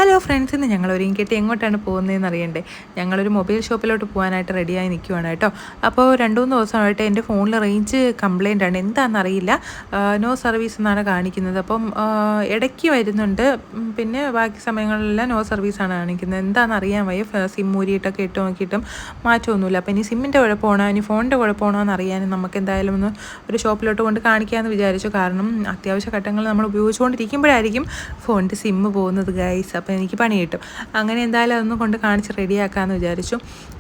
Hello friends, ഇന്ന് ഞങ്ങൾ ഒരുങ്ങിക്കെട്ടി എങ്ങോട്ടാണ് പോകുന്നതെന്ന് അറിയണ്ടേ? ഞങ്ങളൊരു മൊബൈൽ ഷോപ്പിലോട്ട് പോകാനായിട്ട് റെഡിയായി നിൽക്കുവാണ് കേട്ടോ. അപ്പോൾ 2-3 ദിവസമായിട്ട് എൻ്റെ ഫോണിൽ റേഞ്ച് കംപ്ലൈൻ്റ് ആണ്, എന്താണെന്നറിയില്ല. നോ സർവീസ് എന്നാണ് കാണിക്കുന്നത്. അപ്പം ഇടയ്ക്ക് വരുന്നുണ്ട്, പിന്നെ ബാക്കി സമയങ്ങളിലെല്ലാം നോ സർവീസാണ് കാണിക്കുന്നത്. എന്താണെന്ന് അറിയാൻ വയ്യ. സിം ഊരിയിട്ടൊക്കെ ഇട്ട് നോക്കിയിട്ടും മാറ്റമൊന്നുമില്ല. അപ്പോൾ ഇനി സിമ്മിൻ്റെ കുഴപ്പമാണോ ഇനി ഫോണിൻ്റെ കുഴപ്പമാണോ എന്ന് അറിയാനും നമുക്ക് എന്തായാലും ഒന്ന് ഒരു ഷോപ്പിലോട്ട് കൊണ്ട് കാണിക്കാമെന്ന് വിചാരിച്ചു. കാരണം അത്യാവശ്യ ഘട്ടങ്ങളിൽ നമ്മൾ ഉപയോഗിച്ചുകൊണ്ടിരിക്കുമ്പോഴായിരിക്കും ഫോണിൻ്റെ സിമ്മ് പോകുന്നത് ഗൈസ്. അപ്പോൾ എനിക്ക് പണി കിട്ടും. അങ്ങനെ എന്തായാലും അതൊന്നും കൊണ്ട് കാണിച്ച് റെഡിയാക്കാമെന്ന് വിചാരിച്ചു.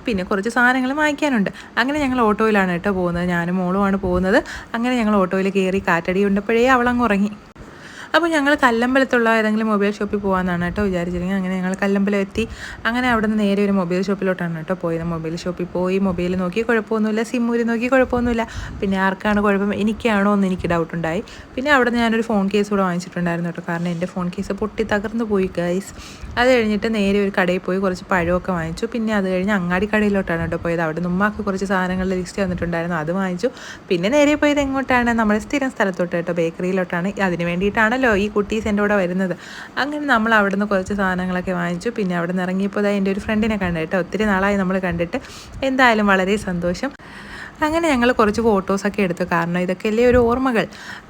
പിന്നെ കുറച്ച് സാധനങ്ങൾ വാങ്ങിക്കാനുണ്ട്. അങ്ങനെ ഞങ്ങൾ ഓട്ടോയിലാണ് കേട്ടോ പോകുന്നത്. ഞാനും മോളുമാണ് പോകുന്നത്. അങ്ങനെ ഞങ്ങൾ ഓട്ടോയിൽ കയറി കാറ്റടി ഉണ്ടപ്പോഴേ അവളങ്ങ് ഉറങ്ങി. അപ്പോൾ ഞങ്ങൾ കല്ലമ്പലത്തുള്ള ഏതെങ്കിലും മൊബൈൽ ഷോപ്പിൽ പോകാമെന്നാണ് കേട്ടോ വിചാരിച്ചിരുന്നത്. അങ്ങനെ ഞങ്ങൾ കല്ലമ്പലം എത്തി. അങ്ങനെ അവിടെ നിന്ന് നേരെ ഒരു മൊബൈൽ ഷോപ്പിലോട്ടാണ് കേട്ടോ പോയത്. മൊബൈൽ ഷോപ്പിൽ പോയി മൊബൈൽ നോക്കി കുഴപ്പമൊന്നുമില്ല, സിമ്മൂരി നോക്കി കുഴപ്പമൊന്നുമില്ല. പിന്നെ ആർക്കാണ് കുഴപ്പം, എനിക്കാണോ എന്ന് എനിക്ക് ഡൗട്ടുണ്ടായി. പിന്നെ അവിടെ നിന്ന് ഞാനൊരു ഫോൺ കേസ് കൂടെ വാങ്ങിച്ചിട്ടുണ്ടായിരുന്നു കേട്ടോ. കാരണം എൻ്റെ ഫോൺ കേസ് പൊട്ടി തകർന്നു പോയി ഗൈസ്. അത് കഴിഞ്ഞിട്ട് നേരെ ഒരു കടയിൽ പോയി കുറച്ച് പഴമൊക്കെ വാങ്ങിച്ചു. പിന്നെ അത് കഴിഞ്ഞ് അങ്ങാടി കടയിലോട്ടാണ് കേട്ടോ പോയത്. അവിടെ നിന്ന് ഉമ്മാക്ക് കുറച്ച് സാധനങ്ങളുടെ ലിസ്റ്റ് വന്നിട്ടുണ്ടായിരുന്നു, അത് വാങ്ങിച്ചു. പിന്നെ നേരെ പോയത് എങ്ങോട്ടാണ്? നമ്മുടെ സ്ഥിരം സ്ഥലത്തോട്ട് കേട്ടോ, ബേക്കറിയിലോട്ടാണ്. അതിന് വേണ്ടിയിട്ടാണ് ഈ കുട്ടീസ് എൻ്റെ കൂടെ വരുന്നത്. അങ്ങനെ നമ്മൾ അവിടെ നിന്ന് കുറച്ച് സാധനങ്ങളൊക്കെ വാങ്ങിച്ചു. പിന്നെ അവിടെ നിന്ന് ഇറങ്ങിയപ്പോൾ എൻ്റെ ഒരു ഫ്രണ്ടിനെ കണ്ടു കേട്ടോ. ഒത്തിരി നാളായി നമ്മൾ കണ്ടിട്ട്. എന്തായാലും വളരെ സന്തോഷം. അങ്ങനെ ഞങ്ങൾ കുറച്ച് ഫോട്ടോസൊക്കെ എടുത്തു. കാരണം ഇതൊക്കെയല്ലേ ഒരു ഓർമ്മകൾ.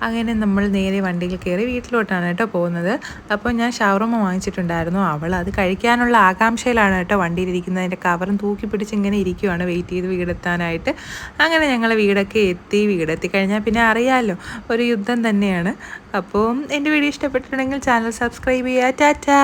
അങ്ങനെ നമ്മൾ നേരെ വണ്ടിയിൽ കയറി വീട്ടിലോട്ടാണ് കേട്ടോ പോകുന്നത്. അപ്പോൾ ഞാൻ ഷവർമ്മ വാങ്ങിച്ചിട്ടുണ്ടായിരുന്നു. അവൾ അത് കഴിക്കാനുള്ള ആകാംക്ഷയിലാണ് കേട്ടോ വണ്ടിയിലിരിക്കുന്നത്. അതിൻ്റെ കവറും തൂക്കി പിടിച്ച് ഇങ്ങനെ ഇരിക്കുവാണ് വെയിറ്റ് ചെയ്ത് വീടെത്താനായിട്ട്. അങ്ങനെ ഞങ്ങൾ വീടൊക്കെ വീടെത്തി കഴിഞ്ഞാൽ പിന്നെ അറിയാമല്ലോ, ഒരു യുദ്ധം തന്നെയാണ്. അപ്പോൾ എൻ്റെ വീഡിയോ ഇഷ്ടപ്പെട്ടിട്ടുണ്ടെങ്കിൽ ചാനൽ സബ്സ്ക്രൈബ് ചെയ്യുക. ടാറ്റാ.